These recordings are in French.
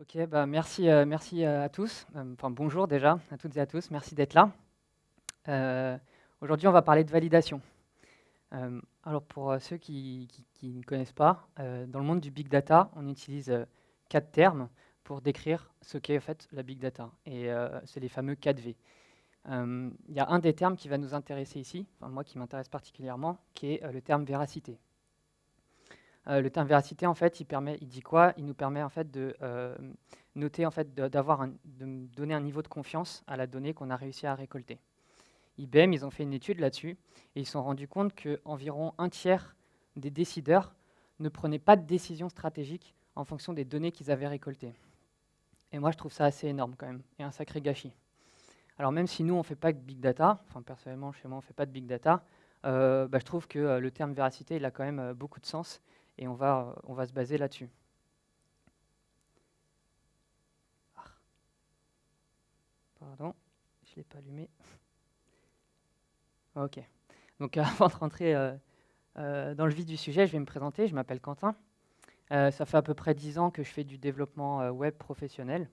Ok, bah merci à tous. Enfin, bonjour déjà à toutes et à tous. Merci d'être là. Aujourd'hui, on va parler de validation. Alors, pour ceux qui ne connaissent pas, dans le monde du big data, on utilise 4 termes pour décrire ce qu'est en fait la big data. Et c'est les fameux 4V. Il y a un des termes qui va nous intéresser ici, enfin, moi qui m'intéresse particulièrement, qui est le terme véracité. Le terme véracité, en fait, il dit quoi? Il nous permet en fait de noter, en fait, de donner un niveau de confiance à la donnée qu'on a réussi à récolter. IBM, ils ont fait une étude là-dessus et ils se sont rendus compte qu'environ un tiers des décideurs ne prenaient pas de décision stratégique en fonction des données qu'ils avaient récoltées. Et moi, je trouve ça assez énorme quand même, et un sacré gâchis. Alors même si nous, on ne fait pas de big data, enfin personnellement, chez moi, on ne fait pas de big data, je trouve que le terme véracité, il a quand même beaucoup de sens, et on va se baser là-dessus. Pardon, je ne l'ai pas allumé. Ok. Donc avant de rentrer dans le vif du sujet, je vais me présenter. Je m'appelle Quentin. Ça fait à peu près 10 ans que je fais du développement web professionnel.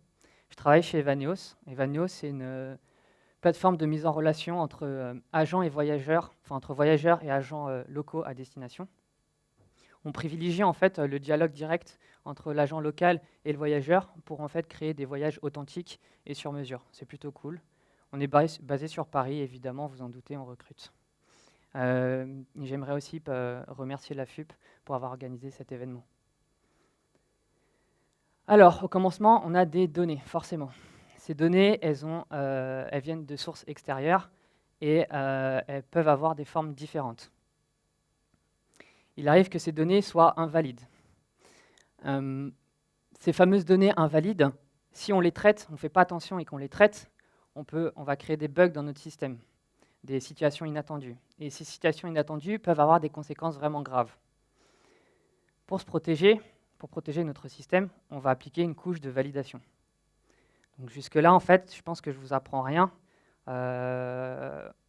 Je travaille chez Evaneos. Evaneos, c'est une plateforme de mise en relation entre agents et voyageurs, enfin entre voyageurs et agents locaux à destination. On privilégie en fait le dialogue direct entre l'agent local et le voyageur pour en fait créer des voyages authentiques et sur mesure. C'est plutôt cool. On est basé sur Paris, évidemment, vous en doutez, on recrute. J'aimerais aussi remercier la FUP pour avoir organisé cet événement. Alors, au commencement, on a des données, forcément. Ces données, elles viennent de sources extérieures et elles peuvent avoir des formes différentes. Il arrive que ces données soient invalides. Ces fameuses données invalides, si on les traite, on ne fait pas attention et qu'on les traite, on va créer des bugs dans notre système, des situations inattendues. Et ces situations inattendues peuvent avoir des conséquences vraiment graves. Pour protéger notre système, on va appliquer une couche de validation. Donc jusque-là, en fait, je pense que je ne vous apprends rien.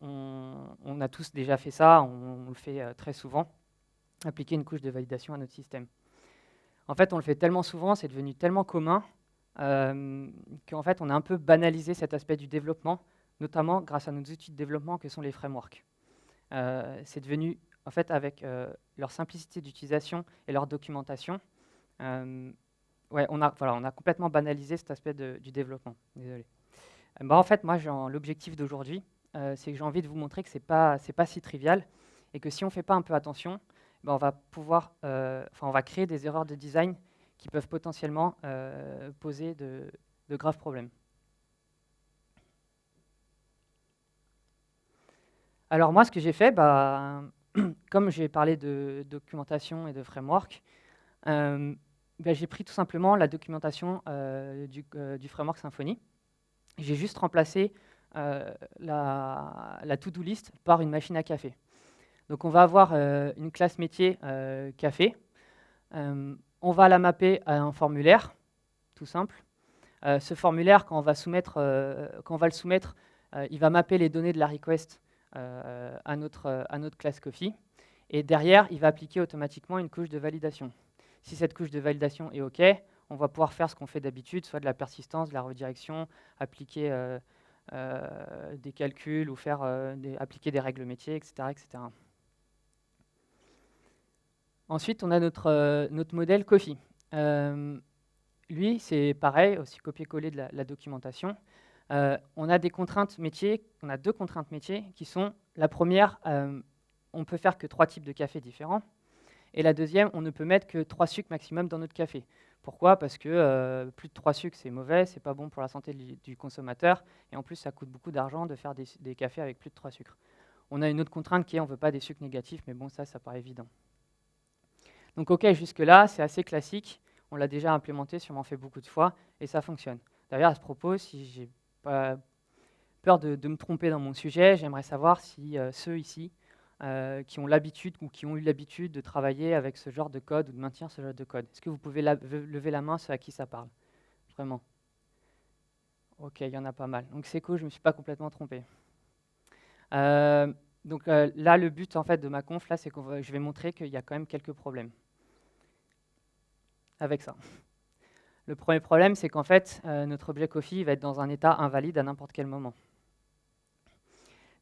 On a tous déjà fait ça, on le fait très souvent, appliquer une couche de validation à notre système. En fait, on le fait tellement souvent, c'est devenu tellement commun, qu'en fait, on a un peu banalisé cet aspect du développement, notamment grâce à nos outils de développement que sont les frameworks. C'est devenu, en fait, avec leur simplicité d'utilisation et leur documentation, on a complètement banalisé cet aspect du développement. Désolé. En fait, moi, l'objectif d'aujourd'hui, c'est que j'ai envie de vous montrer que c'est pas si trivial et que si on ne fait pas un peu attention, on va créer des erreurs de design qui peuvent potentiellement poser de graves problèmes. Alors moi, ce que j'ai fait, comme j'ai parlé de documentation et de framework, j'ai pris tout simplement la documentation du framework Symfony. J'ai juste remplacé la to-do list par une machine à café. Donc on va avoir une classe métier café. On va la mapper à un formulaire, tout simple. Ce formulaire, quand on va le soumettre, il va mapper les données de la request à notre classe Coffee. Et derrière, il va appliquer automatiquement une couche de validation. Si cette couche de validation est OK, on va pouvoir faire ce qu'on fait d'habitude, soit de la persistance, de la redirection, appliquer des calculs ou appliquer des règles métiers, etc. etc. Ensuite, on a notre modèle Coffee. Lui, c'est pareil, aussi copier-coller de la documentation. On a deux contraintes métiers qui sont, la première, on peut faire que 3 types de café différents. Et la deuxième, on ne peut mettre que 3 sucres maximum dans notre café. Pourquoi? Parce que plus de 3 sucres, c'est mauvais, c'est pas bon pour la santé du consommateur, et en plus, ça coûte beaucoup d'argent de faire des cafés avec plus de 3 sucres. On a une autre contrainte qui est, on ne veut pas des sucres négatifs, mais bon, ça paraît évident. Donc ok, jusque-là, c'est assez classique, on l'a déjà implémenté, sûrement fait beaucoup de fois, et ça fonctionne. D'ailleurs, à ce propos, si j'ai pas peur de me tromper dans mon sujet, j'aimerais savoir si ceux ici, qui ont l'habitude ou qui ont eu l'habitude de travailler avec ce genre de code ou de maintenir ce genre de code. Est-ce que vous pouvez lever la main ceux à qui ça parle? Vraiment? Ok, il y en a pas mal. Donc c'est cool, je ne me suis pas complètement trompé. Là, le but en fait, de ma conf, là, c'est que je vais montrer qu'il y a quand même quelques problèmes avec ça. Le premier problème, c'est qu'en fait, notre objet Coffee va être dans un état invalide à n'importe quel moment.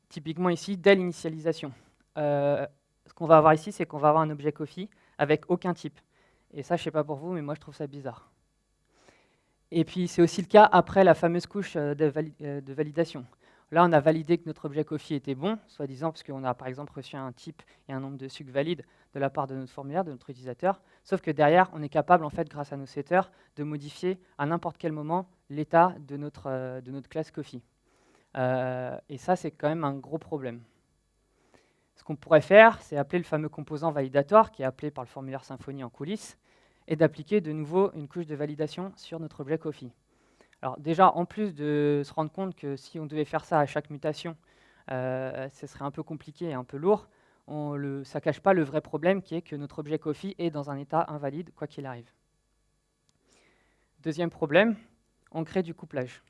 Typiquement ici, dès l'initialisation. Ce qu'on va avoir ici, c'est qu'on va avoir un objet Coffee avec aucun type. Et ça, je ne sais pas pour vous, mais moi, je trouve ça bizarre. Et puis, c'est aussi le cas après la fameuse couche de validation. Là, on a validé que notre objet Coffee était bon, soi-disant, parce qu'on a par exemple reçu un type et un nombre de sucres valides de la part de notre formulaire, de notre utilisateur. Sauf que derrière, on est capable, en fait, grâce à nos setters, de modifier à n'importe quel moment l'état de notre classe Coffee. Et ça, c'est quand même un gros problème. Ce qu'on pourrait faire, c'est appeler le fameux composant validator, qui est appelé par le formulaire Symfony en coulisses, et d'appliquer de nouveau une couche de validation sur notre objet Coffee. Alors déjà, en plus de se rendre compte que si on devait faire ça à chaque mutation, ce serait un peu compliqué et un peu lourd, ça ne cache pas le vrai problème qui est que notre objet Coffee est dans un état invalide, quoi qu'il arrive. Deuxième problème, on crée du couplage.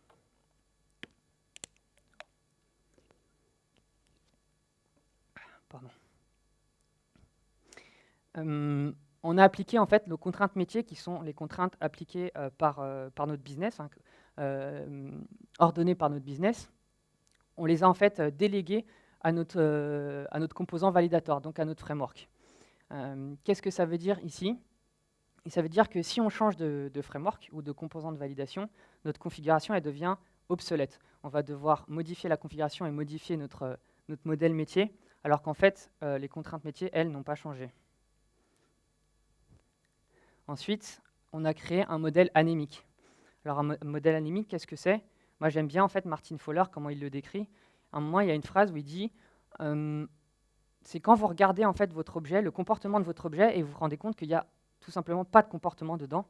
Pardon. On a appliqué en fait nos contraintes métiers, qui sont les contraintes appliquées par notre business, ordonnées par notre business. On les a en fait déléguées à notre composant validator, donc à notre framework. Qu'est-ce que ça veut dire ici? Et ça veut dire que si on change de framework ou de composant de validation, notre configuration elle devient obsolète. On va devoir modifier la configuration et modifier notre modèle métier, alors qu'en fait, les contraintes métiers, elles, n'ont pas changé. Ensuite, on a créé un modèle anémique. Alors un modèle anémique, qu'est-ce que c'est? Moi j'aime bien en fait Martin Fowler, comment il le décrit. À un moment, il y a une phrase où il dit c'est quand vous regardez en fait votre objet, le comportement de votre objet, et vous vous rendez compte qu'il n'y a tout simplement pas de comportement dedans,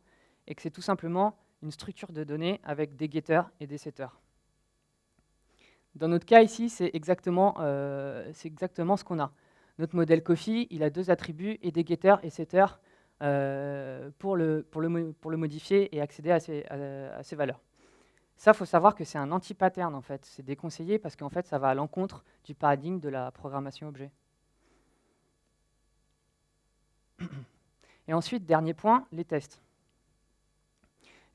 et que c'est tout simplement une structure de données avec des getters et des setters. Dans notre cas ici, c'est exactement ce qu'on a. Notre modèle Coffee, il a deux attributs et des getters et setters pour le modifier et accéder à ces valeurs. Ça, il faut savoir que c'est un anti-pattern, en fait. C'est déconseillé parce qu'en fait, ça va à l'encontre du paradigme de la programmation objet. Et ensuite, dernier point, les tests.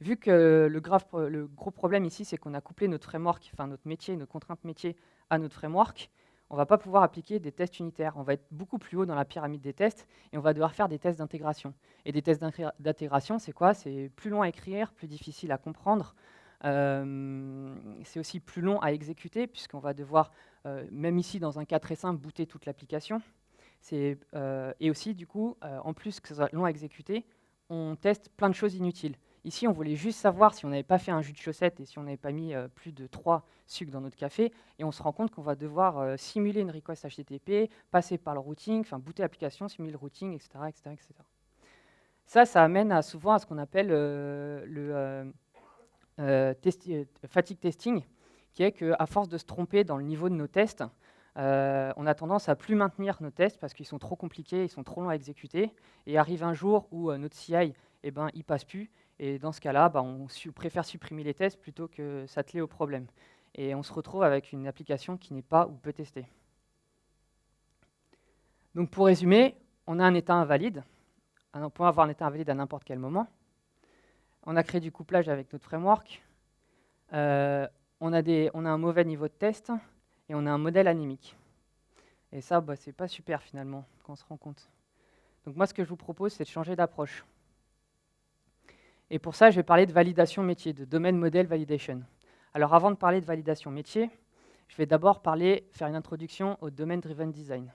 Vu que le gros problème ici, c'est qu'on a couplé notre framework, enfin notre métier, nos contraintes métiers à notre framework, on ne va pas pouvoir appliquer des tests unitaires. On va être beaucoup plus haut dans la pyramide des tests et on va devoir faire des tests d'intégration. Et des tests d'intégration, c'est quoi? C'est plus long à écrire, plus difficile à comprendre. C'est aussi plus long à exécuter puisqu'on va devoir, même ici dans un cas très simple, booter toute l'application. Et aussi, du coup, en plus que ce soit long à exécuter, on teste plein de choses inutiles. Ici, on voulait juste savoir si on n'avait pas fait un jus de chaussette et si on n'avait pas mis plus de 3 sucres dans notre café. Et on se rend compte qu'on va devoir simuler une request HTTP, passer par le routing, enfin booter l'application, simuler le routing, etc. etc. Ça amène souvent à ce qu'on appelle le fatigue testing, qui est qu'à force de se tromper dans le niveau de nos tests, on a tendance à plus maintenir nos tests parce qu'ils sont trop compliqués, ils sont trop longs à exécuter. Et arrive un jour où notre CI, il passe plus. Et dans ce cas-là, on préfère supprimer les tests plutôt que s'atteler au problème. Et on se retrouve avec une application qui n'est pas ou peu testée. Donc pour résumer, on a un état invalide. On peut avoir un état invalide à n'importe quel moment. On a créé du couplage avec notre framework. On a un mauvais niveau de test et on a un modèle anémique. Et ça, c'est pas super finalement quand on se rend compte. Donc moi, ce que je vous propose, c'est de changer d'approche. Et pour ça, je vais parler de validation métier, de domaine model validation. Alors avant de parler de validation métier, je vais d'abord faire une introduction au domain driven design.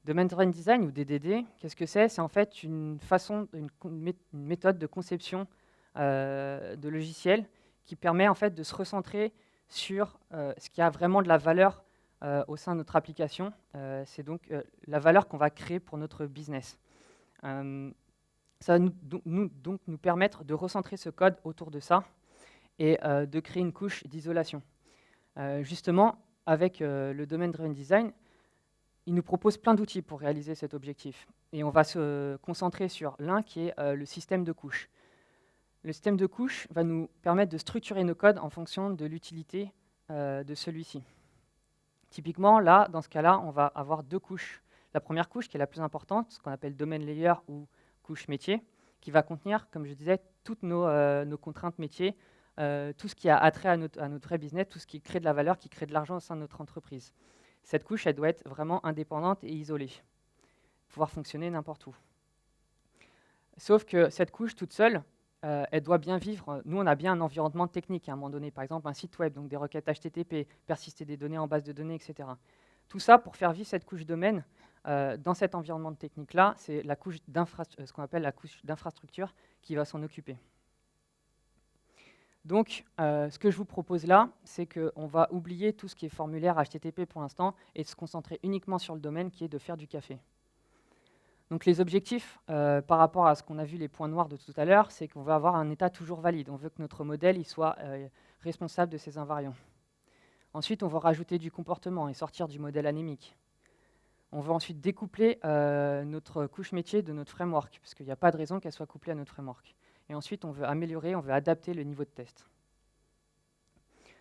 Domain driven design ou DDD, qu'est-ce que c'est? C'est en fait une méthode de conception de logiciels qui permet en fait de se recentrer sur ce qui a vraiment de la valeur au sein de notre application. C'est donc la valeur qu'on va créer pour notre business. Ça va nous permettre de recentrer ce code autour de ça et de créer une couche d'isolation. Justement, avec le Domain Driven Design, il nous propose plein d'outils pour réaliser cet objectif. Et on va se concentrer sur l'un qui est le système de couches. Le système de couches va nous permettre de structurer nos codes en fonction de l'utilité de celui-ci. Typiquement, là, dans ce cas-là, on va avoir deux couches. La première couche, qui est la plus importante, ce qu'on appelle domain layer ou couche métier, qui va contenir, comme je disais, toutes nos contraintes métiers, tout ce qui a attrait à notre vrai business, tout ce qui crée de la valeur, qui crée de l'argent au sein de notre entreprise. Cette couche, elle doit être vraiment indépendante et isolée, pouvoir fonctionner n'importe où. Sauf que cette couche toute seule, elle doit bien vivre. Nous, on a bien un environnement technique à un moment donné, par exemple un site web, donc des requêtes HTTP, persister des données en base de données, etc. Tout ça, pour faire vivre cette couche domaine, dans cet environnement technique-là, c'est ce qu'on appelle la couche d'infrastructure qui va s'en occuper. Donc, ce que je vous propose là, c'est qu'on va oublier tout ce qui est formulaire HTTP pour l'instant et se concentrer uniquement sur le domaine qui est de faire du café. Donc les objectifs, par rapport à ce qu'on a vu, les points noirs de tout à l'heure, c'est qu'on veut avoir un état toujours valide. On veut que notre modèle il soit responsable de ces invariants. Ensuite, on veut rajouter du comportement et sortir du modèle anémique. On veut ensuite découpler notre couche métier de notre framework, parce qu'il n'y a pas de raison qu'elle soit couplée à notre framework. Et ensuite, on veut améliorer, on veut adapter le niveau de test.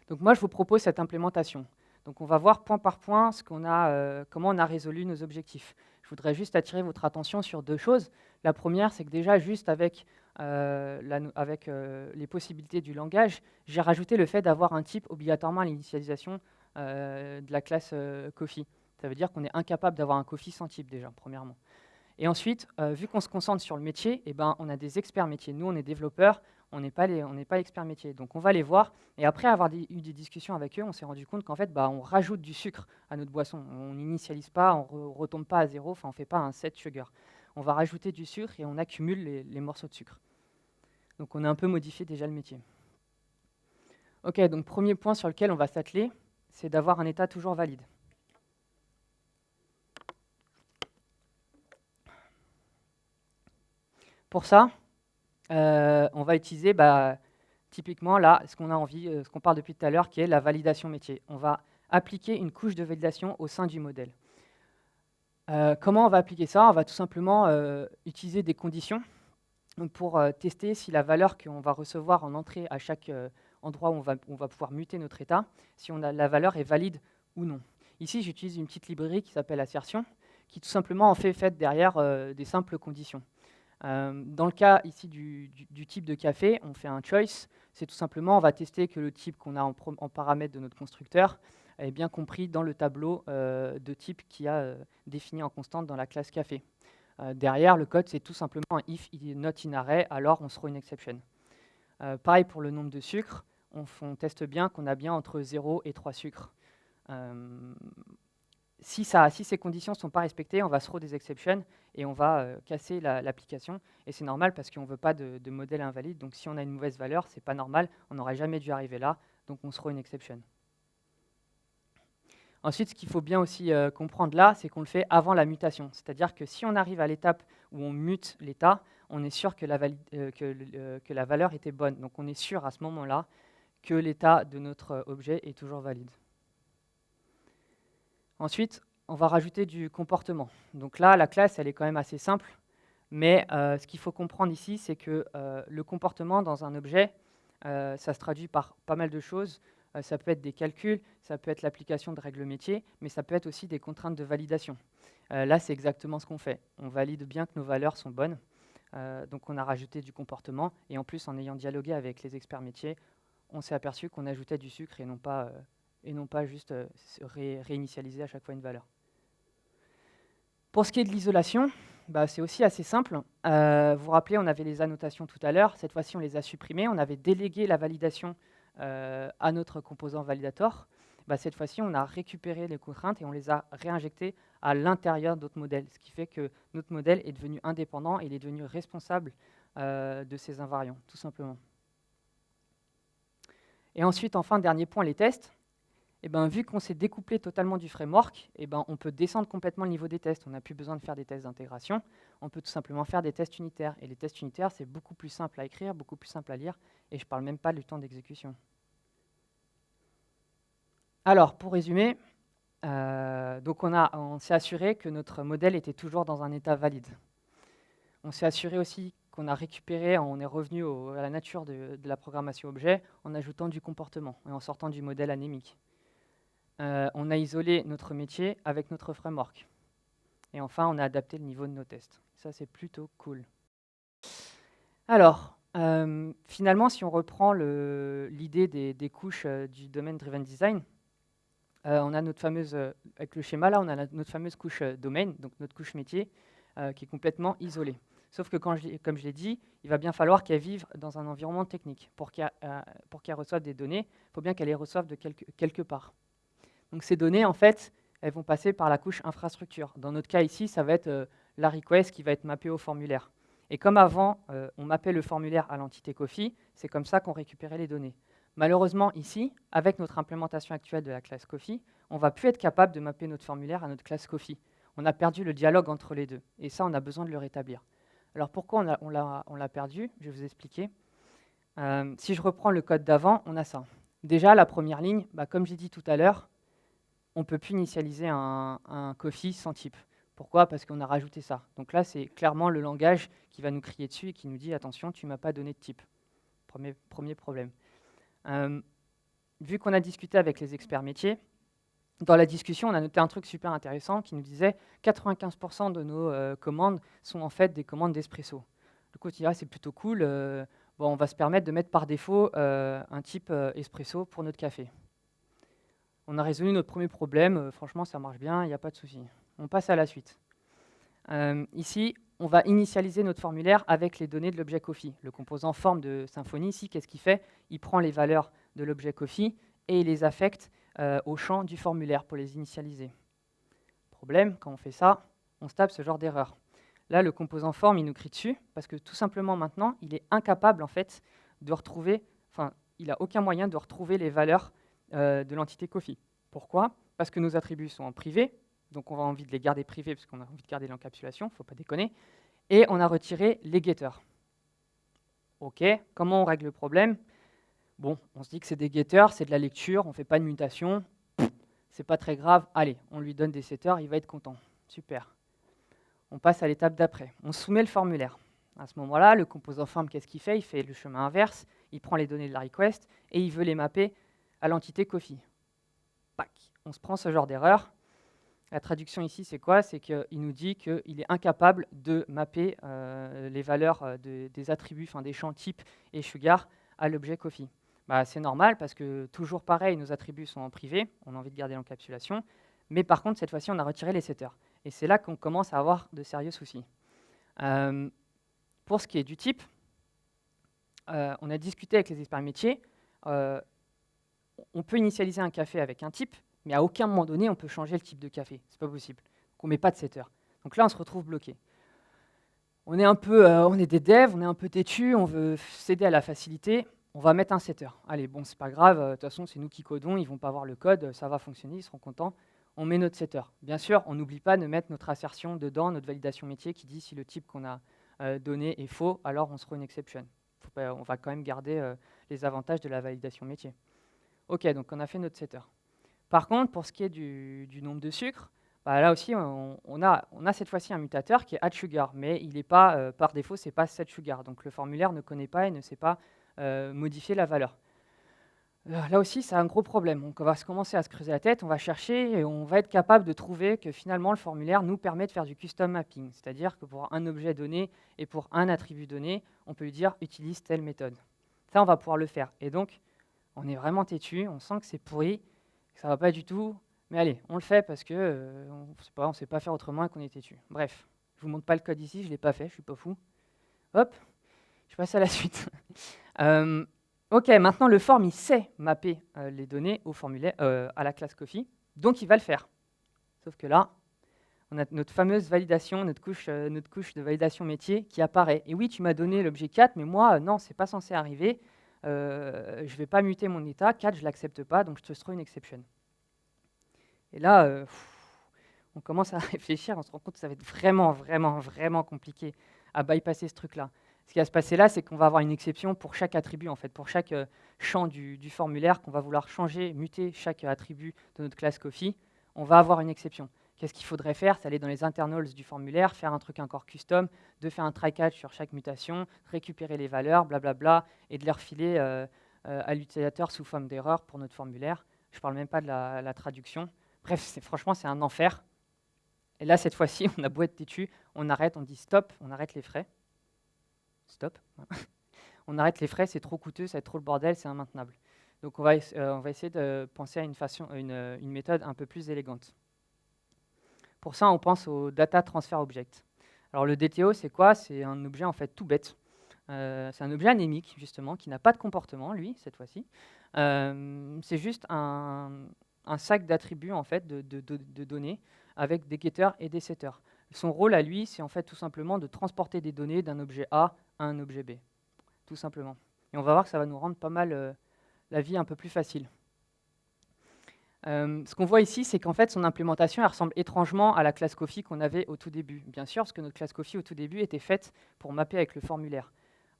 Donc moi, je vous propose cette implémentation. Donc on va voir point par point comment on a résolu nos objectifs. Je voudrais juste attirer votre attention sur deux choses. La première, c'est que déjà, juste avec les possibilités du langage, j'ai rajouté le fait d'avoir un type obligatoirement à l'initialisation de la classe Coffee. Ça veut dire qu'on est incapable d'avoir un Coffee sans type déjà, premièrement. Et ensuite, vu qu'on se concentre sur le métier, on a des experts métiers. Nous, on est développeurs, on n'est pas experts métiers. Donc on va les voir, et après avoir eu des discussions avec eux, on s'est rendu compte qu'en fait, on rajoute du sucre à notre boisson. On n'initialise pas, on ne retombe pas à zéro, on ne fait pas un set sugar. On va rajouter du sucre et on accumule les morceaux de sucre. Donc on a un peu modifié déjà le métier. Ok, donc premier point sur lequel on va s'atteler, c'est d'avoir un état toujours valide. Pour ça, on va utiliser typiquement là ce qu'on a envie, ce qu'on parle depuis tout à l'heure, qui est la validation métier. On va appliquer une couche de validation au sein du modèle. Comment on va appliquer ça? On va tout simplement utiliser des conditions pour tester si la valeur qu'on va recevoir en entrée à chaque endroit où on va pouvoir muter notre état, si la valeur est valide ou non. Ici, j'utilise une petite librairie qui s'appelle assertion, qui tout simplement en fait derrière des simples conditions. Dans le cas ici du type de café, on fait un choice. C'est tout simplement, on va tester que le type qu'on a en paramètre de notre constructeur est bien compris dans le tableau de type qui a défini en constante dans la classe café. Derrière, le code, c'est tout simplement un if not in array, alors on throw une exception. Pareil pour le nombre de sucres, on teste bien qu'on a bien entre 0 et 3 sucres. Si ces conditions ne sont pas respectées, on va throw des exceptions et on va casser l'application. Et c'est normal parce qu'on ne veut pas de modèle invalide. Donc si on a une mauvaise valeur, ce n'est pas normal. On n'aurait jamais dû arriver là. Donc on throw une exception. Ensuite, ce qu'il faut bien aussi comprendre là, c'est qu'on le fait avant la mutation. C'est-à-dire que si on arrive à l'étape où on mute l'état, on est sûr que la valeur était bonne. Donc on est sûr à ce moment-là que l'état de notre objet est toujours valide. Ensuite, on va rajouter du comportement. Donc là, la classe, elle est quand même assez simple, mais ce qu'il faut comprendre ici, c'est que le comportement dans un objet, ça se traduit par pas mal de choses. Ça peut être des calculs, ça peut être l'application de règles métiers, mais ça peut être aussi des contraintes de validation. Là, c'est exactement ce qu'on fait. On valide bien que nos valeurs sont bonnes. Donc on a rajouté du comportement, et en plus, en ayant dialogué avec les experts métiers, on s'est aperçu qu'on ajoutait du sucre et non pas juste réinitialiser à chaque fois une valeur. Pour ce qui est de l'isolation, c'est aussi assez simple. Vous vous rappelez, on avait les annotations tout à l'heure. Cette fois-ci, on les a supprimées. On avait délégué la validation à notre composant validator. Cette fois-ci, on a récupéré les contraintes et on les a réinjectées à l'intérieur de notre modèle, ce qui fait que notre modèle est devenu indépendant et il est devenu responsable de ces invariants, tout simplement. Et ensuite, enfin, dernier point, les tests. Vu qu'on s'est découplé totalement du framework, on peut descendre complètement le niveau des tests. On n'a plus besoin de faire des tests d'intégration. On peut tout simplement faire des tests unitaires. Et les tests unitaires, c'est beaucoup plus simple à écrire, beaucoup plus simple à lire. Et je ne parle même pas du temps d'exécution. Alors, pour résumer, on s'est assuré que notre modèle était toujours dans un état valide. On s'est assuré aussi qu'on a récupéré, on est revenu à la nature de la programmation objet en ajoutant du comportement et en sortant du modèle anémique. On a isolé notre métier avec notre framework. Et enfin, on a adapté le niveau de nos tests. Ça, c'est plutôt cool. Alors, finalement, si on reprend l'idée des couches du domaine Driven Design, on a notre fameuse, avec le schéma là, on a notre fameuse couche domaine, donc notre couche métier, qui est complètement isolée. Sauf que comme je l'ai dit, il va bien falloir qu'elle vive dans un environnement technique. Pour qu'elle reçoive des données, il faut bien qu'elle les reçoive de quelque part. Donc ces données, en fait, elles vont passer par la couche infrastructure. Dans notre cas ici, ça va être la request qui va être mappée au formulaire. Et comme avant, on mappait le formulaire à l'entité Coffee, c'est comme ça qu'on récupérait les données. Malheureusement, ici, avec notre implémentation actuelle de la classe Coffee, on ne va plus être capable de mapper notre formulaire à notre classe Coffee. On a perdu le dialogue entre les deux. Et ça, on a besoin de le rétablir. Alors pourquoi on l'a perdu? Je vais vous expliquer. Si je reprends le code d'avant, on a ça. Déjà, la première ligne, comme j'ai dit tout à l'heure, on ne peut plus initialiser un Coffee sans type. Pourquoi? Parce qu'on a rajouté ça. Donc là, c'est clairement le langage qui va nous crier dessus et qui nous dit « Attention, tu ne m'as pas donné de type ». Premier problème. Vu qu'on a discuté avec les experts métiers, dans la discussion, on a noté un truc super intéressant qui nous disait 95% de nos commandes sont en fait des commandes d'espresso. Du coup, c'est plutôt cool. On va se permettre de mettre par défaut un type espresso pour notre café. On a résolu notre premier problème. Franchement, ça marche bien, il n'y a pas de souci. On passe à la suite. Ici, on va initialiser notre formulaire avec les données de l'objet Coffee. Le composant forme de Symfony, ici, qu'est-ce qu'il fait? Il prend les valeurs de l'objet Coffee et il les affecte au champ du formulaire pour les initialiser. Problème, quand on fait ça, on se tape ce genre d'erreur. Là, le composant forme, il nous crie dessus, parce que tout simplement maintenant, il est incapable en fait de retrouver, il n'a aucun moyen de retrouver les valeurs de l'entité Coffee. Pourquoi? Parce que nos attributs sont en privé, donc on a envie de les garder privés, parce qu'on a envie de garder l'encapsulation, il ne faut pas déconner, et on a retiré les getters. Ok, comment on règle le problème? Bon, on se dit que c'est des getters, c'est de la lecture, on ne fait pas de mutation, c'est pas très grave, allez, on lui donne des setters, il va être content. Super. On passe à l'étape d'après, on soumet le formulaire. À ce moment-là, le composant form, qu'est-ce qu'il fait? Il fait le chemin inverse, il prend les données de la request et il veut les mapper à l'entité Coffee. Pac. On se prend ce genre d'erreur. La traduction ici, c'est quoi? C'est qu'il nous dit qu'il est incapable de mapper les valeurs des attributs, des champs type et sugar à l'objet Coffee. C'est normal parce que toujours pareil, nos attributs sont en privé, on a envie de garder l'encapsulation, mais par contre, cette fois-ci, on a retiré les setters. Et c'est là qu'on commence à avoir de sérieux soucis. Pour ce qui est du type, on a discuté avec les experts métiers, on peut initialiser un café avec un type, mais à aucun moment donné, on peut changer le type de café. C'est pas possible. Donc on ne met pas de setter. Donc là, on se retrouve bloqué. On est des devs, on est un peu têtu, on veut céder à la facilité. On va mettre un setter. Allez, bon, c'est pas grave, de toute façon, c'est nous qui codons, ils vont pas voir le code, ça va fonctionner, ils seront contents. On met notre setter. Bien sûr, on n'oublie pas de mettre notre assertion dedans, notre validation métier qui dit si le type qu'on a donné est faux, alors on se throw une exception. On va quand même garder les avantages de la validation métier. Ok, donc on a fait notre setter. Par contre, pour ce qui est du nombre de sucres, là aussi, on a cette fois-ci un mutateur qui est add sugar, mais il n'est pas, par défaut, ce n'est pas set sugar. Donc le formulaire ne connaît pas et ne sait pas modifier la valeur. Là aussi, c'est un gros problème. Donc on va commencer à se creuser la tête, on va chercher et on va être capable de trouver que finalement le formulaire nous permet de faire du custom mapping. C'est-à-dire que pour un objet donné et pour un attribut donné, on peut lui dire utilise telle méthode. Ça, on va pouvoir le faire. Et donc, on est vraiment têtu, on sent que c'est pourri, que ça ne va pas du tout. Mais allez, on le fait parce que on ne sait pas faire autrement et qu'on est têtu. Bref, je ne vous montre pas le code ici, je ne l'ai pas fait, je ne suis pas fou. Hop, je passe à la suite. Ok, maintenant le form, il sait mapper les données au formulaire, à la classe Coffee, donc il va le faire. Sauf que là, on a notre fameuse validation, notre couche de validation métier qui apparaît. Et oui, tu m'as donné l'objet 4, mais moi, non, ce n'est pas censé arriver. Je ne vais pas muter mon état, 4, je ne l'accepte pas, donc je te throw une exception. Et là, on commence à réfléchir, on se rend compte que ça va être vraiment, vraiment, vraiment compliqué à bypasser ce truc-là. Ce qui va se passer là, c'est qu'on va avoir une exception pour chaque attribut, en fait, pour chaque champ du formulaire qu'on va vouloir changer, muter chaque attribut de notre classe Coffee, on va avoir une exception. Qu'est-ce qu'il faudrait faire? C'est aller dans les internals du formulaire, faire un truc encore custom, de faire un try-catch sur chaque mutation, récupérer les valeurs, blablabla, et de les refiler à l'utilisateur sous forme d'erreur pour notre formulaire. Je ne parle même pas de la traduction. Bref, franchement, c'est un enfer. Et là, cette fois-ci, on a beau être têtu, on arrête, on dit stop, on arrête les frais. stop. On arrête les frais, c'est trop coûteux, ça va être trop le bordel, c'est immaintenable. Donc on va essayer de penser à une méthode un peu plus élégante. Pour ça, on pense au Data Transfer Object. Alors le DTO, c'est quoi? C'est un objet en fait tout bête. C'est un objet anémique, justement, qui n'a pas de comportement, lui, cette fois-ci. C'est juste un sac d'attributs, en fait, de données, avec des getters et des setters. Son rôle à lui, c'est en fait tout simplement de transporter des données d'un objet A à un objet B, tout simplement. Et on va voir que ça va nous rendre pas mal la vie un peu plus facile. Ce qu'on voit ici, c'est qu'en fait, son implémentation elle ressemble étrangement à la classe Coffee qu'on avait au tout début. Bien sûr, parce que notre classe Coffee au tout début était faite pour mapper avec le formulaire.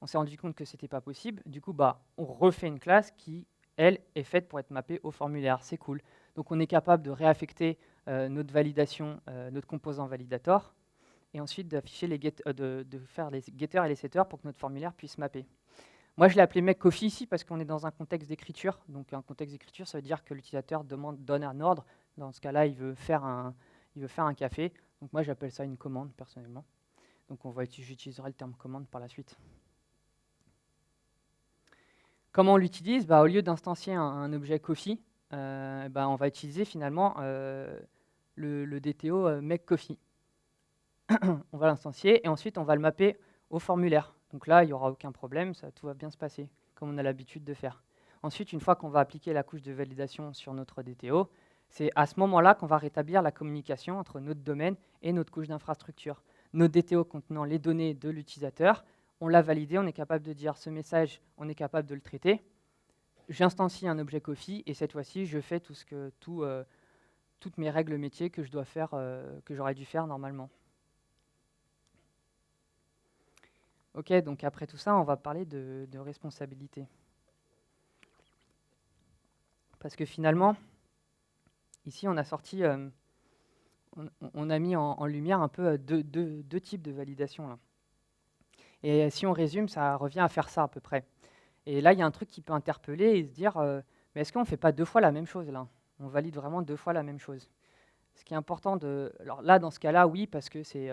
On s'est rendu compte que ce n'était pas possible. Du coup, on refait une classe qui, elle, est faite pour être mappée au formulaire. C'est cool. Donc, on est capable de réaffecter notre validation, notre composant validator, et ensuite d'afficher de faire les getters et les setters pour que notre formulaire puisse mapper. Moi, je l'ai appelé make coffee ici parce qu'on est dans un contexte d'écriture. Donc, un contexte d'écriture, ça veut dire que l'utilisateur donne un ordre. Dans ce cas-là, il veut faire un café. Donc, moi, j'appelle ça une commande, personnellement. Donc, j'utiliserai le terme commande par la suite. Comment on l'utilise? Au lieu d'instancier un objet coffee, on va utiliser finalement le DTO make coffee. On va l'instancier et ensuite, on va le mapper au formulaire. Donc là, il n'y aura aucun problème, tout va bien se passer, comme on a l'habitude de faire. Ensuite, une fois qu'on va appliquer la couche de validation sur notre DTO, c'est à ce moment-là qu'on va rétablir la communication entre notre domaine et notre couche d'infrastructure. Notre DTO contenant les données de l'utilisateur, on l'a validé, on est capable de dire ce message, on est capable de le traiter. J'instancie un objet Coffee et cette fois-ci, je fais toutes mes règles métiers que je dois faire, que j'aurais dû faire normalement. Ok, donc après tout ça, on va parler de responsabilité. Parce que finalement, ici, on a sorti, on a mis en lumière un peu deux types de validation. Là. Et si on résume, ça revient à faire ça à peu près. Et là, il y a un truc qui peut interpeller et se dire, mais est-ce qu'on ne fait pas deux fois la même chose là? On valide vraiment deux fois la même chose. Ce qui est important alors là, dans ce cas-là, oui, parce que c'est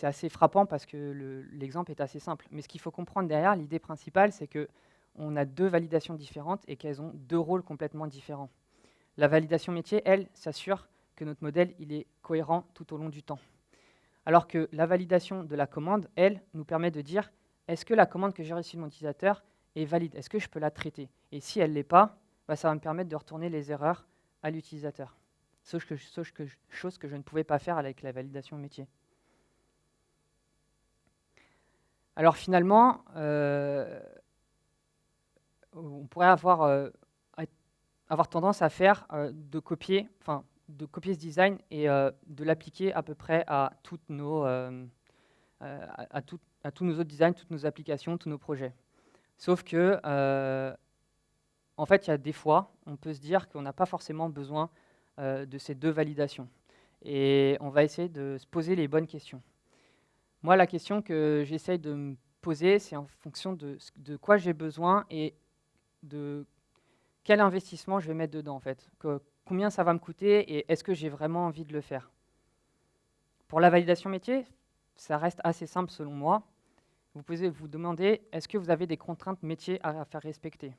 assez frappant parce que l'exemple est assez simple. Mais ce qu'il faut comprendre derrière, l'idée principale, c'est qu'on a deux validations différentes et qu'elles ont deux rôles complètement différents. La validation métier, elle, s'assure que notre modèle il est cohérent tout au long du temps. Alors que la validation de la commande, elle, nous permet de dire est-ce que la commande que j'ai reçue de mon utilisateur est valide? Est-ce que je peux la traiter? Et si elle ne l'est pas, ça va me permettre de retourner les erreurs à l'utilisateur. Chose que je ne pouvais pas faire avec la validation métier. Alors finalement, on pourrait avoir tendance à faire de copier ce design et de l'appliquer à peu près à tous nos autres designs, toutes nos applications, tous nos projets. Sauf que, en fait, il y a des fois, on peut se dire qu'on n'a pas forcément besoin de ces deux validations. Et on va essayer de se poser les bonnes questions. Moi, la question que j'essaye de me poser, c'est en fonction de quoi j'ai besoin et de quel investissement je vais mettre dedans, en fait. Combien ça va me coûter et est-ce que j'ai vraiment envie de le faire? Pour la validation métier, ça reste assez simple selon moi. Vous pouvez vous demander, est-ce que vous avez des contraintes métiers à faire respecter?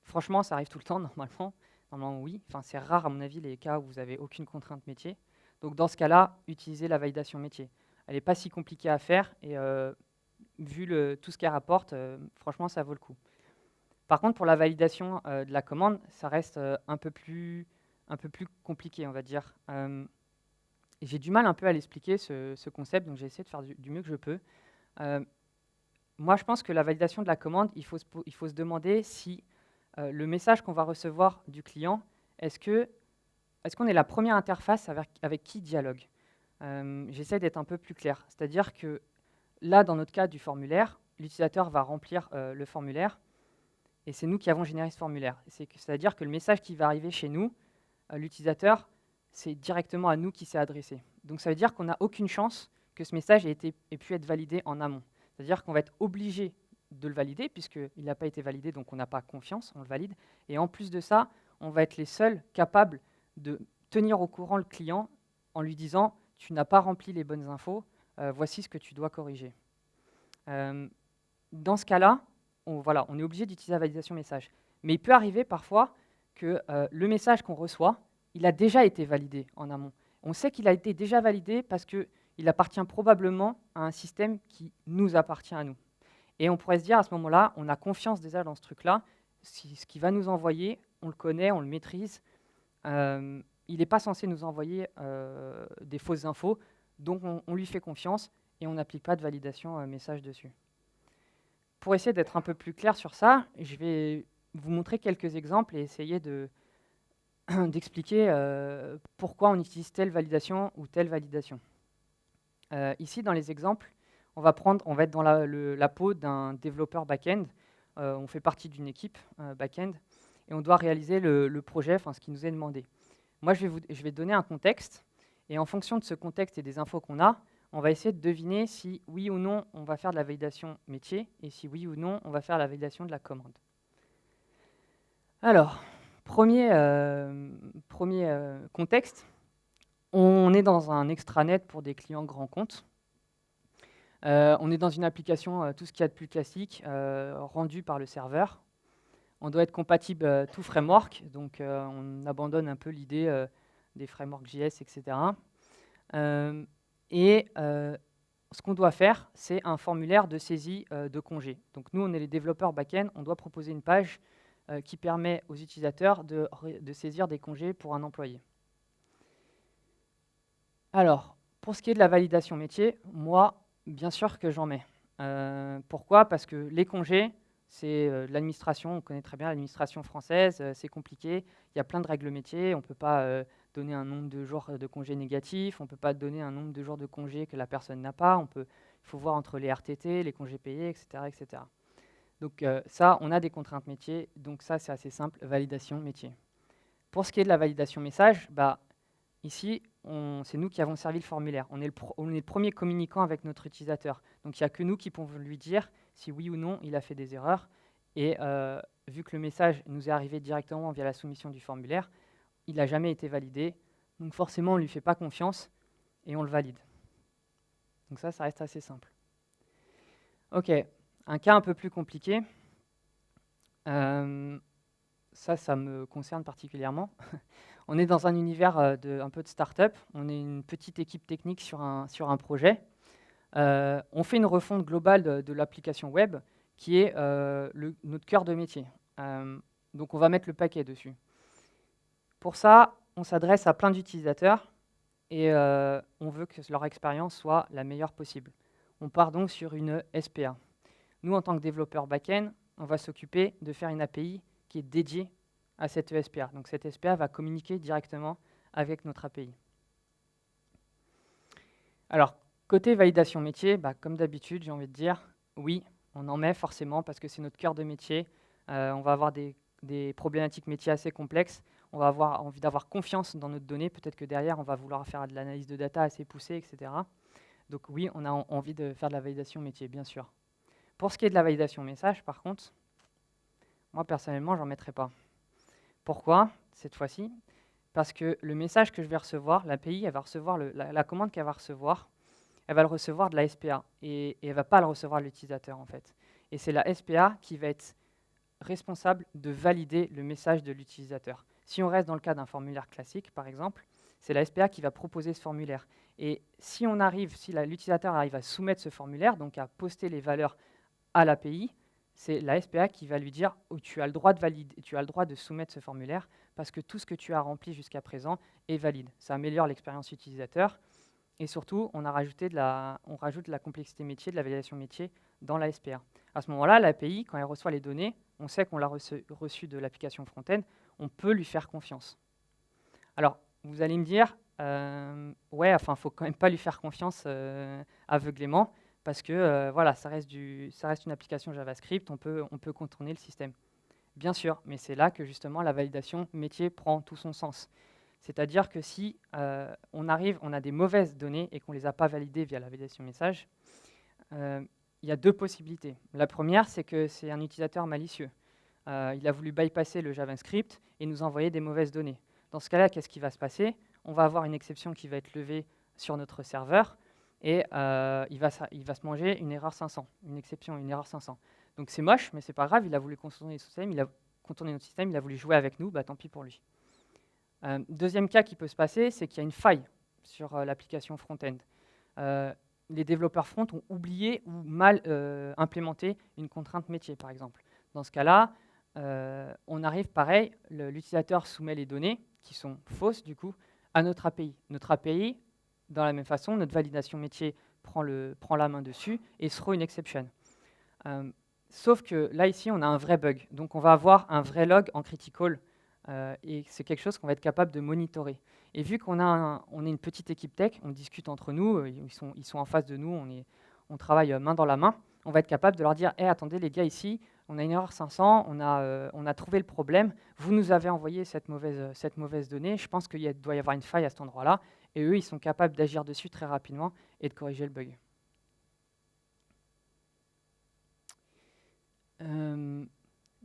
Franchement, ça arrive tout le temps, normalement. Normalement, oui. Enfin, c'est rare, à mon avis, les cas où vous n'avez aucune contrainte métier. Donc, dans ce cas-là, utilisez la validation métier. Elle n'est pas si compliquée à faire et vu tout ce qu'elle rapporte, franchement, ça vaut le coup. Par contre, pour la validation de la commande, ça reste un peu plus compliqué, on va dire. J'ai du mal un peu à l'expliquer, ce concept, donc j'ai essayé de faire du mieux que je peux. Moi, je pense que la validation de la commande, il faut se demander si le message qu'on va recevoir du client, est-ce qu'on est la première interface avec qui dialogue? J'essaie d'être un peu plus clair. C'est-à-dire que là, dans notre cas du formulaire, l'utilisateur va remplir le formulaire et c'est nous qui avons généré ce formulaire. C'est-à-dire que le message qui va arriver chez nous, l'utilisateur, c'est directement à nous qui s'est adressé. Donc ça veut dire qu'on n'a aucune chance que ce message ait pu être validé en amont. C'est-à-dire qu'on va être obligé de le valider, puisqu'il n'a pas été validé, donc on n'a pas confiance, on le valide. Et en plus de ça, on va être les seuls capables de tenir au courant le client en lui disant « tu n'as pas rempli les bonnes infos, voici ce que tu dois corriger ». Dans ce cas-là, on est obligé d'utiliser la validation message. Mais il peut arriver parfois que le message qu'on reçoit, il a déjà été validé en amont. On sait qu'il a été déjà validé parce qu'il appartient probablement à un système qui nous appartient à nous. Et on pourrait se dire à ce moment-là, on a confiance déjà dans ce truc-là, ce qu'il va nous envoyer, on le connaît, on le maîtrise. Il n'est pas censé nous envoyer des fausses infos, donc on lui fait confiance et on n'applique pas de validation message dessus. Pour essayer d'être un peu plus clair sur ça, je vais vous montrer quelques exemples et essayer d'expliquer pourquoi on utilise telle validation ou telle validation. Ici, dans les exemples, on va être dans la peau d'un développeur back-end. On fait partie d'une équipe back-end et on doit réaliser le projet, enfin ce qui nous est demandé. Moi, je vais donner un contexte et en fonction de ce contexte et des infos qu'on a, on va essayer de deviner si oui ou non on va faire de la validation métier et si oui ou non on va faire la validation de la commande. Alors, premier contexte, on est dans un extranet pour des clients grands comptes. On est dans une application, tout ce qu'il y a de plus classique, rendu par le serveur. On doit être compatible tout framework, donc on abandonne un peu l'idée des frameworks JS, etc. Ce qu'on doit faire, c'est un formulaire de saisie de congé. Donc nous, on est les développeurs back-end, on doit proposer une page qui permet aux utilisateurs de saisir des congés pour un employé. Alors, pour ce qui est de la validation métier, moi, bien sûr que j'en mets. Pourquoi? Parce que les congés, c'est l'administration, on connaît très bien l'administration française, c'est compliqué, il y a plein de règles métiers, on ne peut pas donner un nombre de jours de congés négatifs, on ne peut pas donner un nombre de jours de congés que la personne n'a pas, il faut voir entre les RTT, les congés payés, etc. etc. Donc ça, on a des contraintes métiers, donc ça c'est assez simple, validation métier. Pour ce qui est de la validation message, ici, c'est nous qui avons servi le formulaire. On est le premier communicant avec notre utilisateur. Donc il n'y a que nous qui pouvons lui dire si oui ou non il a fait des erreurs. Et vu que le message nous est arrivé directement via la soumission du formulaire, il n'a jamais été validé. Donc forcément, on ne lui fait pas confiance et on le valide. Donc ça reste assez simple. OK, un cas un peu plus compliqué. Ça me concerne particulièrement. On est dans un univers un peu de start-up. On est une petite équipe technique sur un projet. On fait une refonte globale de l'application web qui est notre cœur de métier. Donc on va mettre le paquet dessus. Pour ça, on s'adresse à plein d'utilisateurs et on veut que leur expérience soit la meilleure possible. On part donc sur une SPA. Nous, en tant que développeurs back-end, on va s'occuper de faire une API qui est dédiée à cette SPA. Donc cette SPA va communiquer directement avec notre API. Alors, côté validation métier, comme d'habitude, j'ai envie de dire, oui, on en met forcément parce que c'est notre cœur de métier. On va avoir des problématiques métiers assez complexes. On va avoir envie d'avoir confiance dans notre donnée. Peut-être que derrière, on va vouloir faire de l'analyse de data assez poussée, etc. Donc oui, on a envie de faire de la validation métier, bien sûr. Pour ce qui est de la validation message, par contre, moi, personnellement, j'en mettrai pas. Pourquoi, cette fois-ci? Parce que le message que je vais recevoir, l'API, elle va recevoir la commande qu'elle va recevoir, elle va le recevoir de la SPA et elle ne va pas le recevoir de l'utilisateur, en fait. Et c'est la SPA qui va être responsable de valider le message de l'utilisateur. Si on reste dans le cas d'un formulaire classique, par exemple, c'est la SPA qui va proposer ce formulaire. Et si l'utilisateur arrive à soumettre ce formulaire, donc à poster les valeurs à l'API, c'est la SPA qui va lui dire tu as le droit de valider, tu as le droit de soumettre ce formulaire parce que tout ce que tu as rempli jusqu'à présent est valide. Ça améliore l'expérience utilisateur et surtout, on rajoute de la complexité métier, de la validation métier dans la SPA. À ce moment-là, l'API, quand elle reçoit les données, on sait qu'on l'a reçu de l'application front-end, on peut lui faire confiance. Alors, vous allez me dire, ouais, enfin, faut quand même pas lui faire confiance aveuglément. Parce que voilà, ça reste une application JavaScript, on peut contourner le système. Bien sûr, mais c'est là que justement la validation métier prend tout son sens. C'est-à-dire que si on a des mauvaises données et qu'on ne les a pas validées via la validation message, il y a deux possibilités. La première, c'est que c'est un utilisateur malicieux. Il a voulu bypasser le JavaScript et nous envoyer des mauvaises données. Dans ce cas-là, qu'est-ce qui va se passer? On va avoir une exception qui va être levée sur notre serveur, et il va se manger une erreur 500, une exception, une erreur 500. Donc c'est moche, mais c'est pas grave, il a voulu contourner notre système, il a voulu jouer avec nous, bah, tant pis pour lui. Deuxième cas qui peut se passer, c'est qu'il y a une faille sur l'application front-end. Les développeurs front ont oublié ou mal implémenté une contrainte métier, par exemple. Dans ce cas-là, on arrive pareil, l'utilisateur soumet les données, qui sont fausses du coup, à notre API. Notre API, dans la même façon, notre validation métier prend la main dessus et throw une exception. Sauf que là, ici, on a un vrai bug. Donc, on va avoir un vrai log en critical et c'est quelque chose qu'on va être capable de monitorer. Et vu qu'on est une petite équipe tech, on discute entre nous, ils sont en face de nous, on travaille main dans la main, on va être capable de leur dire hey, « attendez les gars, ici, on a une erreur 500, on a trouvé le problème, vous nous avez envoyé cette mauvaise donnée, je pense qu'il doit y avoir une faille à cet endroit-là. » Et eux, ils sont capables d'agir dessus très rapidement et de corriger le bug.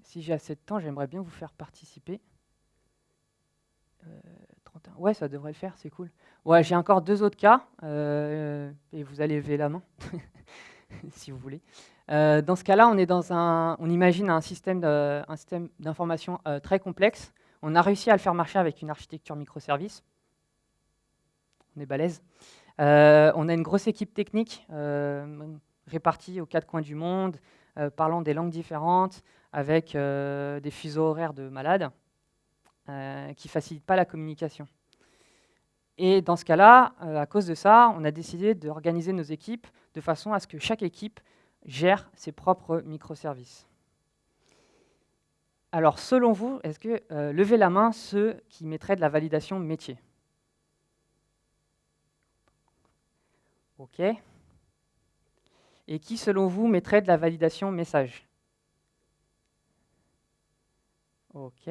Si j'ai assez de temps, j'aimerais bien vous faire participer. 31. Ouais, ça devrait le faire, c'est cool. Ouais, j'ai encore 2 autres cas, et vous allez lever la main, si vous voulez. Dans ce cas-là, on imagine un système d'information très complexe. On a réussi à le faire marcher avec une architecture microservice. On est balèze. On a une grosse équipe technique répartie aux 4 coins du monde, parlant des langues différentes, avec des fuseaux horaires de malades, qui ne facilitent pas la communication. Et dans ce cas-là, à cause de ça, on a décidé d'organiser nos équipes de façon à ce que chaque équipe gère ses propres microservices. Alors, selon vous, est-ce que levez la main ceux qui mettraient de la validation métier? OK. Et qui, selon vous, mettrait de la validation message? OK.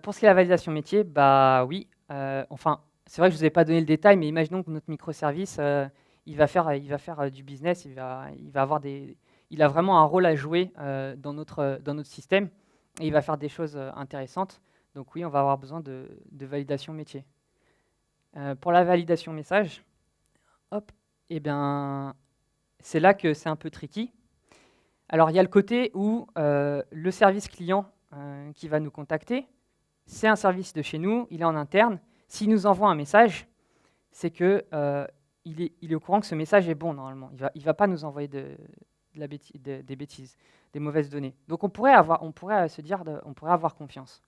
Pour ce qui est de la validation métier, bah oui. Enfin, c'est vrai que je ne vous ai pas donné le détail, mais imaginons que notre microservice, il va faire du business, il a vraiment un rôle à jouer dans notre système, et il va faire des choses intéressantes. Donc oui, on va avoir besoin de validation métier. Pour la validation message, hop, eh bien, c'est là que c'est un peu tricky. Alors, il y a le côté où le service client qui va nous contacter, c'est un service de chez nous, il est en interne. S'il nous envoie un message, c'est qu'il est au courant que ce message est bon, normalement. Il ne va pas nous envoyer des bêtises, des mauvaises données. Donc, on pourrait avoir confiance.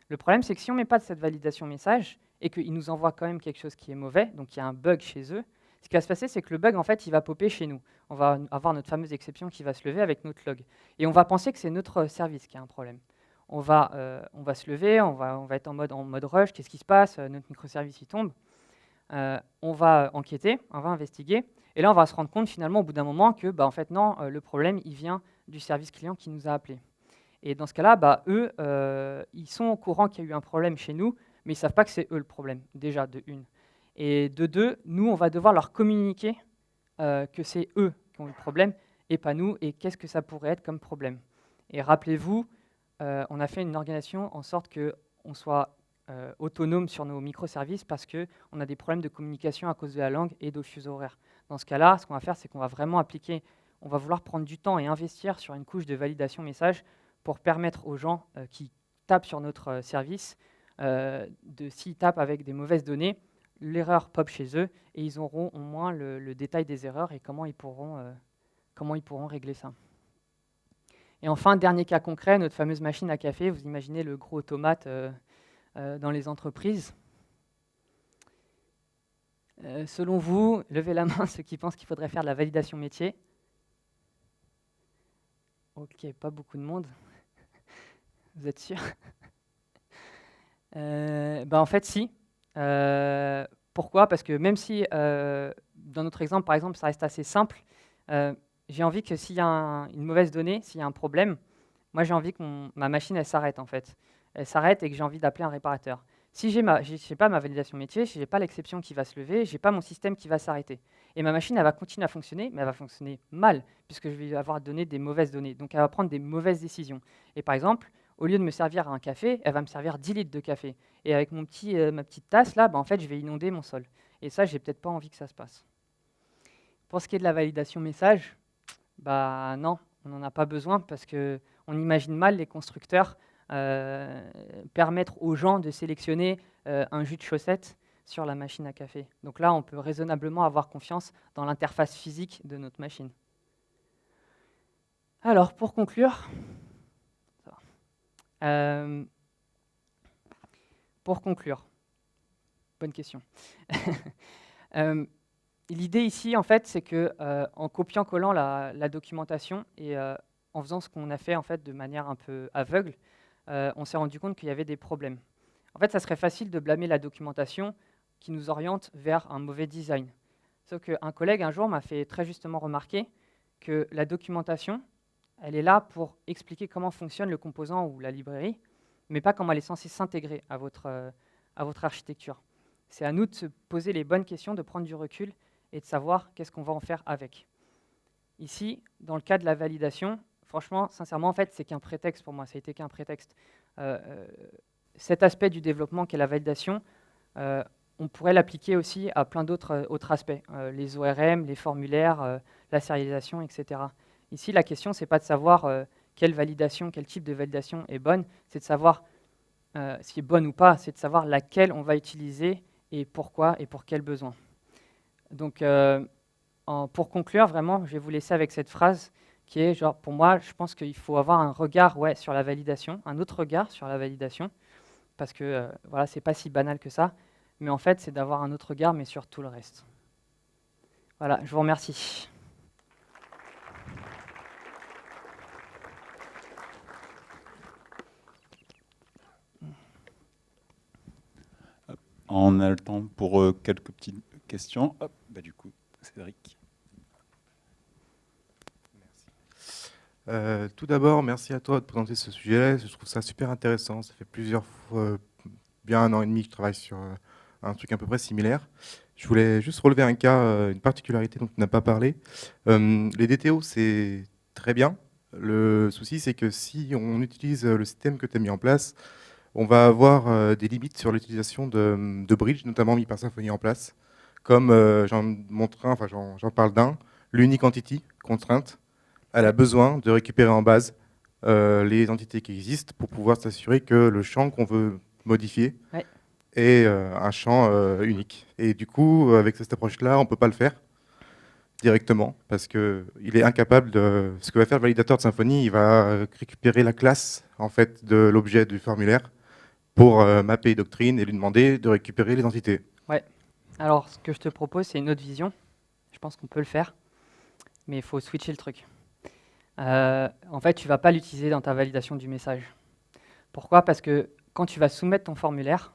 Le problème, c'est que si on ne met pas de cette validation message et qu'ils nous envoient quand même quelque chose qui est mauvais, donc il y a un bug chez eux, ce qui va se passer, c'est que le bug, en fait, il va popper chez nous. On va avoir notre fameuse exception qui va se lever avec notre log. Et on va penser que c'est notre service qui a un problème. On va se lever, on va être en mode rush, qu'est-ce qui se passe? Notre microservice, il tombe. On va enquêter, on va investiguer. Et là, on va se rendre compte, finalement, au bout d'un moment, que, en fait, non, le problème, il vient du service client qui nous a appelés. Et dans ce cas-là, eux, ils sont au courant qu'il y a eu un problème chez nous, mais ils ne savent pas que c'est eux le problème, déjà, de une. Et de deux, nous, on va devoir leur communiquer que c'est eux qui ont eu le problème, et pas nous, et qu'est-ce que ça pourrait être comme problème. Et rappelez-vous, on a fait une organisation en sorte qu'on soit autonome sur nos microservices parce qu'on a des problèmes de communication à cause de la langue et de fuseaux horaires. Dans ce cas-là, ce qu'on va faire, c'est qu'on va vraiment on va vouloir prendre du temps et investir sur une couche de validation message pour permettre aux gens qui tapent sur notre service, s'ils tapent avec des mauvaises données, l'erreur pop chez eux, et ils auront au moins le détail des erreurs et comment ils pourront régler ça. Et enfin, dernier cas concret, notre fameuse machine à café. Vous imaginez le gros automate dans les entreprises. Selon vous, levez la main ceux qui pensent qu'il faudrait faire de la validation métier. Ok, pas beaucoup de monde. Vous êtes sûr? En fait, si. Pourquoi? Parce que même si, dans notre exemple, par exemple, ça reste assez simple, j'ai envie que s'il y a une mauvaise donnée, s'il y a un problème, moi j'ai envie que ma machine, elle s'arrête en fait. Elle s'arrête et que j'ai envie d'appeler un réparateur. Si je n'ai pas ma validation métier, si je n'ai pas l'exception qui va se lever, je n'ai pas mon système qui va s'arrêter. Et ma machine, elle va continuer à fonctionner, mais elle va fonctionner mal, puisque je vais avoir donné des mauvaises données. Donc elle va prendre des mauvaises décisions. Et par exemple, au lieu de me servir un café, elle va me servir 10 litres de café. Et avec ma petite tasse, là, en fait, je vais inonder mon sol. Et ça, j'ai peut-être pas envie que ça se passe. Pour ce qui est de la validation message, bah non, on n'en a pas besoin parce qu'on imagine mal les constructeurs permettre aux gens de sélectionner un jus de chaussette sur la machine à café. Donc là, on peut raisonnablement avoir confiance dans l'interface physique de notre machine. Alors, pour conclure, bonne question. L'idée ici, en fait, c'est que en copiant-collant la documentation et en faisant ce qu'on a fait en fait de manière un peu aveugle, on s'est rendu compte qu'il y avait des problèmes. En fait, ça serait facile de blâmer la documentation qui nous oriente vers un mauvais design. Sauf qu'un collègue un jour m'a fait très justement remarquer que la documentation, elle est là pour expliquer comment fonctionne le composant ou la librairie, mais pas comment elle est censée s'intégrer à votre architecture. C'est à nous de se poser les bonnes questions, de prendre du recul et de savoir qu'est-ce qu'on va en faire avec. Ici, dans le cas de la validation, franchement, sincèrement, en fait, c'est qu'un prétexte pour moi, ça a été qu'un prétexte. Cet aspect du développement qu'est la validation, on pourrait l'appliquer aussi à plein d'autres autres aspects, les ORM, les formulaires, la sérialisation, etc. Ici, la question, ce n'est pas de savoir quelle validation, quel type de validation est bonne, c'est de savoir ce qui est bonne ou pas, c'est de savoir laquelle on va utiliser et pourquoi et pour quel besoin. Donc, pour conclure, vraiment, je vais vous laisser avec cette phrase qui est, genre, pour moi, je pense qu'il faut avoir un regard sur la validation, un autre regard sur la validation, parce que voilà, c'est pas si banal que ça, mais en fait, c'est d'avoir un autre regard, mais sur tout le reste. Voilà, je vous remercie. On a le temps pour quelques petites questions. Hop, bah du coup, Cédric. Merci. Tout d'abord, merci à toi de présenter ce sujet-là. Je trouve ça super intéressant. Ça fait plusieurs fois, bien 1 an et demi que je travaille sur un truc à peu près similaire. Je voulais juste relever un cas, une particularité dont tu n'as pas parlé. Les DTO, c'est très bien. Le souci, c'est que si on utilise le système que tu as mis en place, on va avoir des limites sur l'utilisation de bridge, notamment mis par Symfony en place. Comme j'en parle d'un, l'unique entity, contrainte, elle a besoin de récupérer en base les entités qui existent pour pouvoir s'assurer que le champ qu'on veut modifier est un champ unique. Et du coup, avec cette approche-là, on ne peut pas le faire directement parce qu'il est incapable de... Ce que va faire le validateur de Symfony, il va récupérer la classe en fait, de l'objet du formulaire pour mapper doctrine et lui demander de récupérer les entités. Ouais. Alors, ce que je te propose, c'est une autre vision. Je pense qu'on peut le faire, mais il faut switcher le truc. En fait, tu ne vas pas l'utiliser dans ta validation du message. Pourquoi? Parce que quand tu vas soumettre ton formulaire,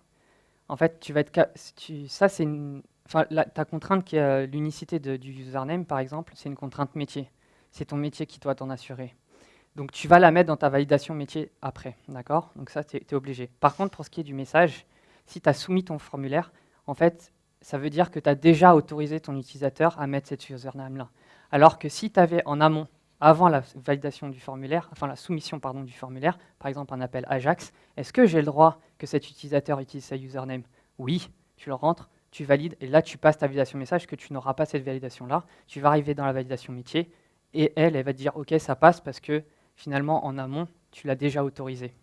en fait, tu vas être ça, c'est ta contrainte qui est l'unicité du username, par exemple, c'est une contrainte métier. C'est ton métier qui doit t'en assurer. Donc, tu vas la mettre dans ta validation métier après, d'accord? Donc ça, tu es obligé. Par contre, pour ce qui est du message, si tu as soumis ton formulaire, en fait, ça veut dire que tu as déjà autorisé ton utilisateur à mettre cet username-là. Alors que si tu avais en amont, avant la validation du formulaire, enfin la soumission pardon, du formulaire, par exemple un appel Ajax, est-ce que j'ai le droit que cet utilisateur utilise sa username? Oui, tu le rentres, tu valides, et là tu passes ta validation message, que tu n'auras pas cette validation-là. Tu vas arriver dans la validation métier, et elle va te dire ok, ça passe parce que finalement en amont, tu l'as déjà autorisé.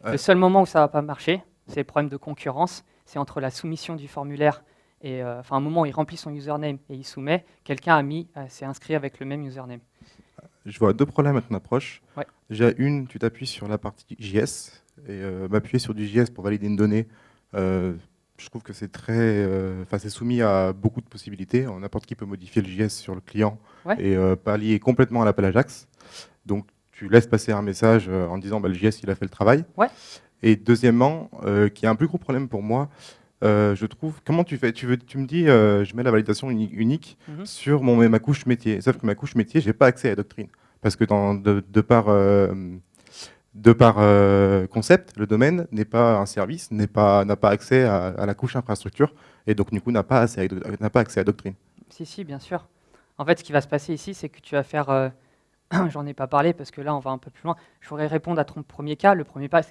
Ouais. Le seul moment où ça ne va pas marcher, c'est le problème de concurrence, c'est entre la soumission du formulaire et un moment où il remplit son username et il soumet, quelqu'un s'est inscrit avec le même username. Je vois deux problèmes à ton approche. Ouais. Déjà, tu t'appuies sur la partie JS, et m'appuyer sur du JS pour valider une donnée, je trouve que c'est c'est soumis à beaucoup de possibilités. N'importe qui peut modifier le JS sur le client et pallier complètement à l'appel Ajax. Donc, tu laisses passer un message en disant le JS, il a fait le travail. Ouais. Et deuxièmement, qui est un plus gros problème pour moi, je trouve, comment tu fais? Tu me dis, je mets la validation unique sur ma couche métier. Sauf que ma couche métier, je n'ai pas accès à la doctrine. Parce que de par concept, le domaine n'est pas un service, n'a pas accès à la couche infrastructure, et donc du coup n'a pas accès à la doctrine. Si, bien sûr. En fait, ce qui va se passer ici, c'est que tu vas faire... J'en ai pas parlé parce que là, on va un peu plus loin. Je voudrais répondre à ton premier cas. Le premier cas,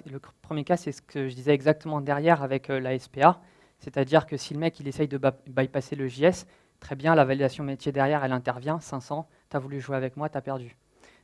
c'est ce que je disais exactement derrière avec la SPA. C'est-à-dire que si le mec il essaye de bypasser le JS, très bien, la validation métier derrière, elle intervient, 500, tu as voulu jouer avec moi, tu as perdu.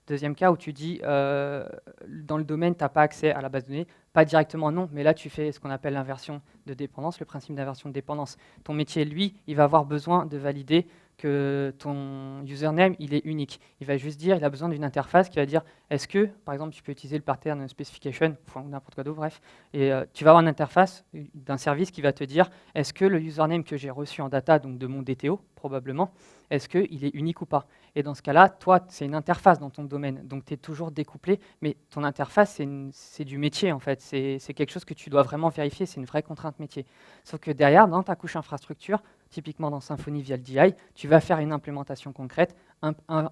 Deuxième cas où tu dis, dans le domaine, tu n'as pas accès à la base de données, pas directement non, mais là tu fais ce qu'on appelle l'inversion de dépendance, le principe d'inversion de dépendance. Ton métier, lui, il va avoir besoin de valider que ton username, il est unique. Il va juste dire, il a besoin d'une interface qui va dire, est-ce que, par exemple, tu peux utiliser le pattern specification, ou n'importe quoi d'autre, bref, et tu vas avoir une interface d'un service qui va te dire, est-ce que le username que j'ai reçu en data, donc de mon DTO, probablement, est-ce qu'il est unique ou pas? Et dans ce cas-là, toi, c'est une interface dans ton domaine, donc tu es toujours découplé, mais ton interface, c'est du métier, en fait. C'est quelque chose que tu dois vraiment vérifier, c'est une vraie contrainte métier. Sauf que derrière, dans ta couche infrastructure, typiquement dans Symfony via le DI, tu vas faire une implémentation concrète,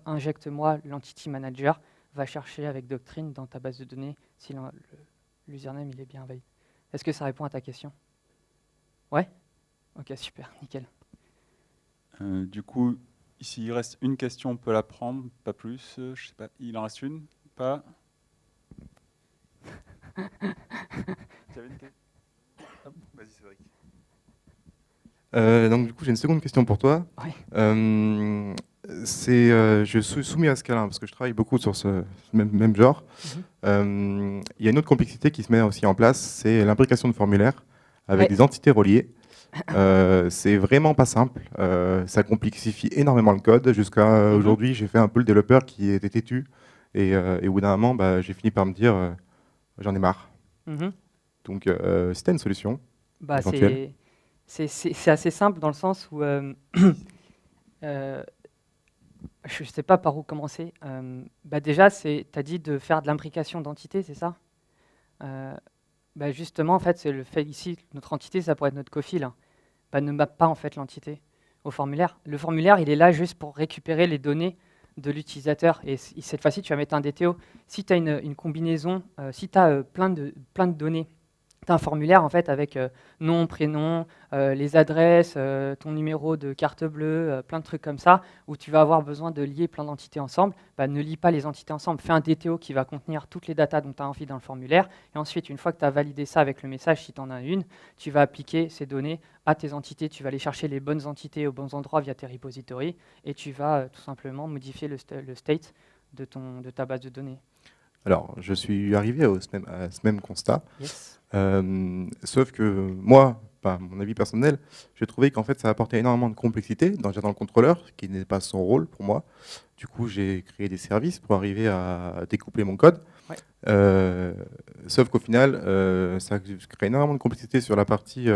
injecte-moi l'entity manager, va chercher avec Doctrine dans ta base de données si l'username il est bien valide. Est-ce que ça répond à ta question? Ouais? Ok, super, nickel. Du coup, ici, il reste une question, on peut la prendre, pas plus. Je sais pas, il en reste une? Pas? Tu avais une question? Vas-y, Cédric. Donc du coup, j'ai une seconde question pour toi. Oui. Je suis soumis à Scala parce que je travaille beaucoup sur ce même genre. Il y a une autre complexité qui se met aussi en place, c'est l'imbrication de formulaires avec des entités reliées. C'est vraiment pas simple. Ça complexifie énormément le code. Jusqu'à aujourd'hui, j'ai fait un peu le développeur qui était têtu. Et au bout d'un moment, bah, j'ai fini par me dire, j'en ai marre. Donc, c'était une solution éventuelle. C'est assez simple dans le sens où je ne sais pas par où commencer. Déjà, tu as dit de faire de l'imbrication d'entités, c'est ça? Justement, en fait, c'est le fait ici, notre entité, ça pourrait être notre cofil. Ne mappe pas en fait l'entité au formulaire. Le formulaire, il est là juste pour récupérer les données de l'utilisateur. Et cette fois-ci, tu vas mettre un DTO. Si tu as une combinaison, si tu as plein de données, tu as un formulaire en fait avec nom, prénom, les adresses, ton numéro de carte bleue, plein de trucs comme ça, où tu vas avoir besoin de lier plein d'entités ensemble, ne lie pas les entités ensemble. Fais un DTO qui va contenir toutes les datas dont tu as envie dans le formulaire. Et ensuite, une fois que tu as validé ça avec le message, si tu en as une, tu vas appliquer ces données à tes entités. Tu vas aller chercher les bonnes entités aux bons endroits via tes repositories et tu vas tout simplement modifier le state de ta base de données. Alors, je suis arrivé à ce même constat. Yes. Sauf que moi, par mon avis personnel, j'ai trouvé qu'en fait, ça apportait énormément de complexité dans le contrôleur, qui n'est pas son rôle pour moi. Du coup, j'ai créé des services pour arriver à découpler mon code. Ouais. Sauf qu'au final, ça crée énormément de complexité sur la partie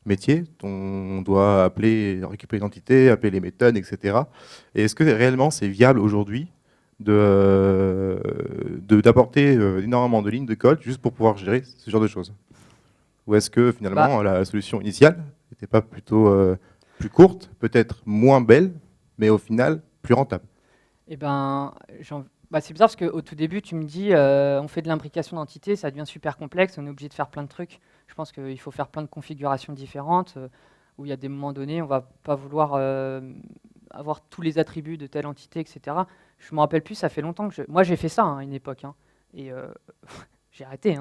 métier. On doit récupérer l'identité, appeler les méthodes, etc. Et est-ce que réellement c'est viable aujourd'hui d'apporter énormément de lignes de code juste pour pouvoir gérer ce genre de choses? Ou est-ce que finalement la solution initiale n'était pas plutôt plus courte, peut-être moins belle, mais au final plus rentable? Eh ben, c'est bizarre parce qu'au tout début, tu me dis on fait de l'imbrication d'entités, ça devient super complexe, on est obligé de faire plein de trucs. Je pense qu'il faut faire plein de configurations différentes, où il y a des moments donnés, on ne va pas vouloir avoir tous les attributs de telle entité, etc. Je ne me rappelle plus, ça fait longtemps que moi j'ai fait ça à une époque, et j'ai arrêté.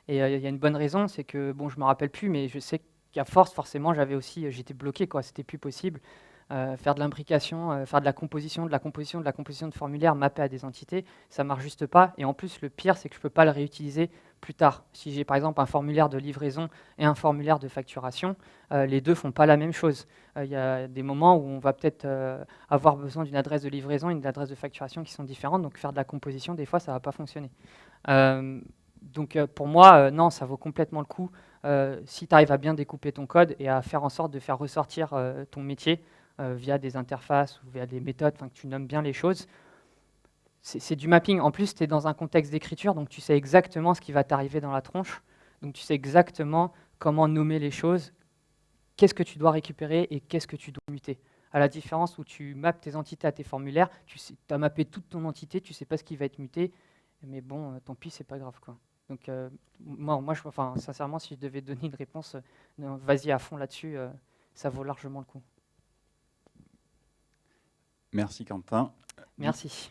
Et il y a une bonne raison, c'est que bon, je me rappelle plus, mais je sais qu'à force, forcément, j'étais bloqué, quoi, c'était plus possible. Faire de l'imbrication, faire de la composition de formulaires mappés à des entités, ça marche juste pas. Et en plus, le pire, c'est que je peux pas le réutiliser plus tard. Si j'ai par exemple un formulaire de livraison et un formulaire de facturation, les deux font pas la même chose. Il y a des moments où on va peut-être avoir besoin d'une adresse de livraison et d'une adresse de facturation qui sont différentes, donc faire de la composition, des fois, ça va pas fonctionner. Donc pour moi, non, ça vaut complètement le coup si tu arrives à bien découper ton code et à faire en sorte de faire ressortir ton métier via des interfaces ou via des méthodes, que tu nommes bien les choses. C'est du mapping. En plus, tu es dans un contexte d'écriture, donc tu sais exactement ce qui va t'arriver dans la tronche. Donc tu sais exactement comment nommer les choses, qu'est-ce que tu dois récupérer et qu'est-ce que tu dois muter. À la différence où tu mappes tes entités à tes formulaires, tu as mappé toute ton entité, tu ne sais pas ce qui va être muté, mais bon, tant pis, c'est pas grave, quoi. Donc sincèrement, si je devais donner une réponse, vas-y à fond là-dessus, ça vaut largement le coup. Merci Quentin. Merci.